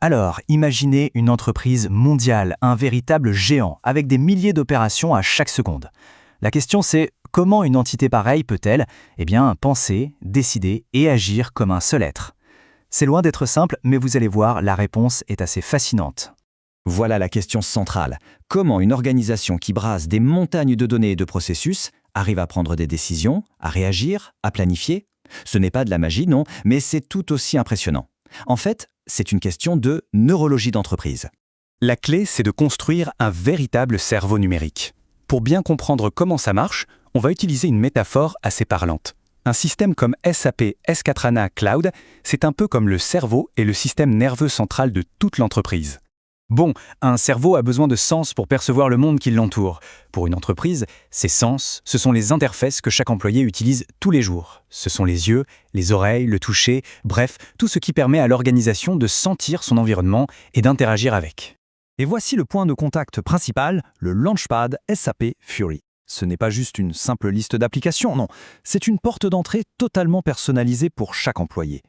Alors, imaginez une entreprise mondiale, un véritable géant, avec des milliers d'opérations à chaque seconde. La question c'est, comment une entité pareille peut-elle, penser, décider et agir comme un seul être? C'est loin d'être simple, mais vous allez voir, la réponse est assez fascinante. Voilà la question centrale. Comment une organisation qui brasse des montagnes de données et de processus arrive à prendre des décisions, à réagir, à planifier? Ce n'est pas de la magie, non, mais c'est tout aussi impressionnant. En fait, c'est une question de neurologie d'entreprise. La clé, c'est de construire un véritable cerveau numérique. Pour bien comprendre comment ça marche, on va utiliser une métaphore assez parlante. Un système comme SAP S/4HANA Cloud, c'est un peu comme le cerveau et le système nerveux central de toute l'entreprise. Bon, un cerveau a besoin de sens pour percevoir le monde qui l'entoure. Pour une entreprise, ces sens, ce sont les interfaces que chaque employé utilise tous les jours. Ce sont les yeux, les oreilles, le toucher, bref, tout ce qui permet à l'organisation de sentir son environnement et d'interagir avec. Et voici le point de contact principal, le Launchpad SAP Fiori. Ce n'est pas juste une simple liste d'applications, non, c'est une porte d'entrée totalement personnalisée pour chaque employé.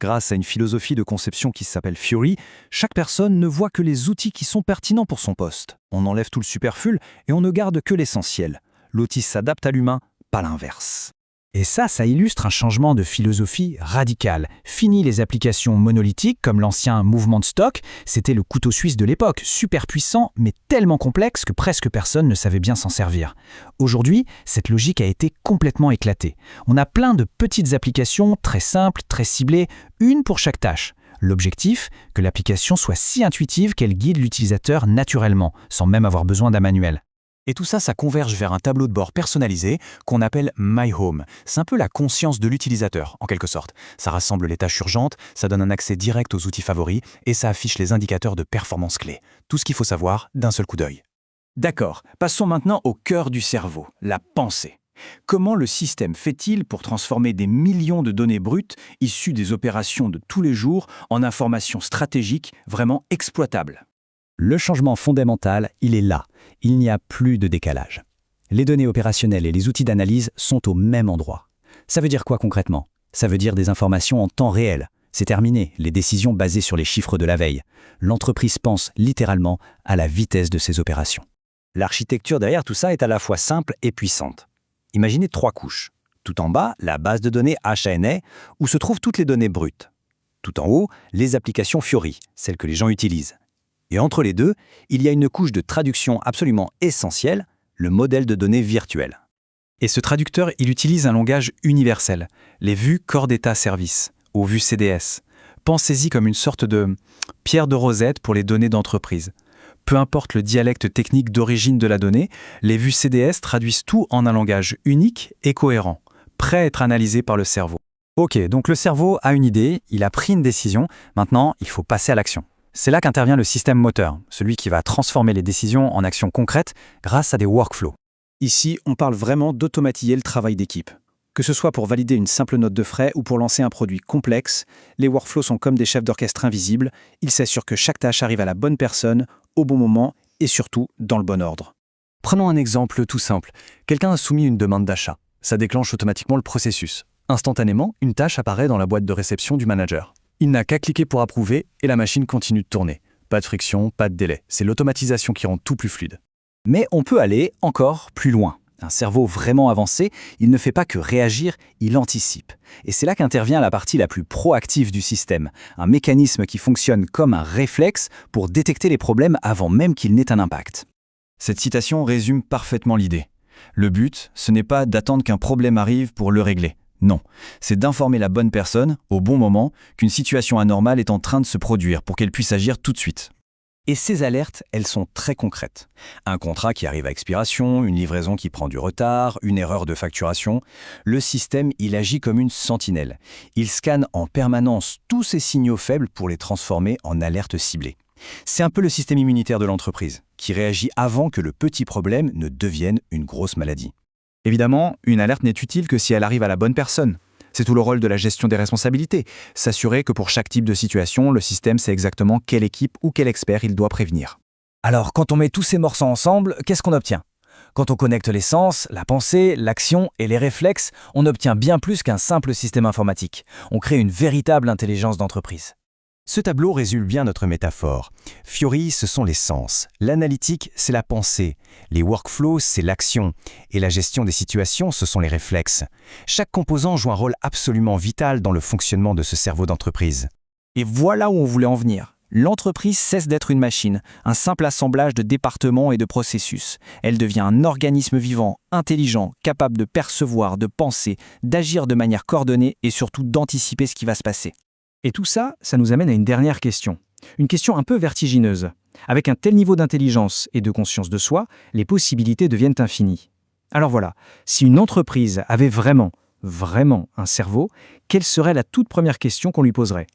Grâce à une philosophie de conception qui s'appelle Fiori, chaque personne ne voit que les outils qui sont pertinents pour son poste. On enlève tout le superflu et on ne garde que l'essentiel. L'outil s'adapte à l'humain, pas l'inverse. Et ça illustre un changement de philosophie radical. Fini les applications monolithiques comme l'ancien mouvement de stock, c'était le couteau suisse de l'époque, super puissant mais tellement complexe que presque personne ne savait bien s'en servir. Aujourd'hui, cette logique a été complètement éclatée. On a plein de petites applications très simples, très ciblées, une pour chaque tâche. L'objectif, que l'application soit si intuitive qu'elle guide l'utilisateur naturellement, sans même avoir besoin d'un manuel. Et tout ça, ça converge vers un tableau de bord personnalisé qu'on appelle My Home. C'est un peu la conscience de l'utilisateur, en quelque sorte. Ça rassemble les tâches urgentes, ça donne un accès direct aux outils favoris et ça affiche les indicateurs de performance clés. Tout ce qu'il faut savoir d'un seul coup d'œil. D'accord, passons maintenant au cœur du cerveau, la pensée. Comment le système fait-il pour transformer des millions de données brutes issues des opérations de tous les jours en informations stratégiques vraiment exploitables? Le changement fondamental, il est là. Il n'y a plus de décalage. Les données opérationnelles et les outils d'analyse sont au même endroit. Ça veut dire quoi concrètement? Ça veut dire des informations en temps réel. C'est terminé, les décisions basées sur les chiffres de la veille. L'entreprise pense littéralement à la vitesse de ses opérations. L'architecture derrière tout ça est à la fois simple et puissante. Imaginez 3 couches. Tout en bas, la base de données HANA, où se trouvent toutes les données brutes. Tout en haut, les applications Fiori, celles que les gens utilisent. Et entre les deux, il y a une couche de traduction absolument essentielle, le modèle de données virtuel. Et ce traducteur, il utilise un langage universel, les vues corps d'état service, ou vues CDS. Pensez-y comme une sorte de pierre de Rosette pour les données d'entreprise. Peu importe le dialecte technique d'origine de la donnée, les vues CDS traduisent tout en un langage unique et cohérent, prêt à être analysé par le cerveau. Ok, donc le cerveau a une idée, il a pris une décision, maintenant il faut passer à l'action. C'est là qu'intervient le système moteur, celui qui va transformer les décisions en actions concrètes grâce à des workflows. Ici, on parle vraiment d'automatiser le travail d'équipe. Que ce soit pour valider une simple note de frais ou pour lancer un produit complexe, les workflows sont comme des chefs d'orchestre invisibles, ils s'assurent que chaque tâche arrive à la bonne personne, au bon moment et surtout dans le bon ordre. Prenons un exemple tout simple. Quelqu'un a soumis une demande d'achat. Ça déclenche automatiquement le processus. Instantanément, une tâche apparaît dans la boîte de réception du manager. Il n'a qu'à cliquer pour approuver et la machine continue de tourner. Pas de friction, pas de délai. C'est l'automatisation qui rend tout plus fluide. Mais on peut aller encore plus loin. Un cerveau vraiment avancé, il ne fait pas que réagir, il anticipe. Et c'est là qu'intervient la partie la plus proactive du système, un mécanisme qui fonctionne comme un réflexe pour détecter les problèmes avant même qu'ils n'aient un impact. Cette citation résume parfaitement l'idée. Le but, ce n'est pas d'attendre qu'un problème arrive pour le régler. Non, c'est d'informer la bonne personne, au bon moment, qu'une situation anormale est en train de se produire pour qu'elle puisse agir tout de suite. Et ces alertes, elles sont très concrètes. Un contrat qui arrive à expiration, une livraison qui prend du retard, une erreur de facturation. Le système, il agit comme une sentinelle. Il scanne en permanence tous ces signaux faibles pour les transformer en alertes ciblées. C'est un peu le système immunitaire de l'entreprise, qui réagit avant que le petit problème ne devienne une grosse maladie. Évidemment, une alerte n'est utile que si elle arrive à la bonne personne. C'est tout le rôle de la gestion des responsabilités, s'assurer que pour chaque type de situation, le système sait exactement quelle équipe ou quel expert il doit prévenir. Alors, quand on met tous ces morceaux ensemble, qu'est-ce qu'on obtient? Quand on connecte les sens, la pensée, l'action et les réflexes, on obtient bien plus qu'un simple système informatique. On crée une véritable intelligence d'entreprise. Ce tableau résume bien notre métaphore. Fiori, ce sont les sens. L'analytique, c'est la pensée. Les workflows, c'est l'action. Et la gestion des situations, ce sont les réflexes. Chaque composant joue un rôle absolument vital dans le fonctionnement de ce cerveau d'entreprise. Et voilà où on voulait en venir. L'entreprise cesse d'être une machine, un simple assemblage de départements et de processus. Elle devient un organisme vivant, intelligent, capable de percevoir, de penser, d'agir de manière coordonnée et surtout d'anticiper ce qui va se passer. Et tout ça, ça nous amène à une dernière question. Une question un peu vertigineuse. Avec un tel niveau d'intelligence et de conscience de soi, les possibilités deviennent infinies. Alors voilà, si une entreprise avait vraiment un cerveau, quelle serait la toute première question qu'on lui poserait ?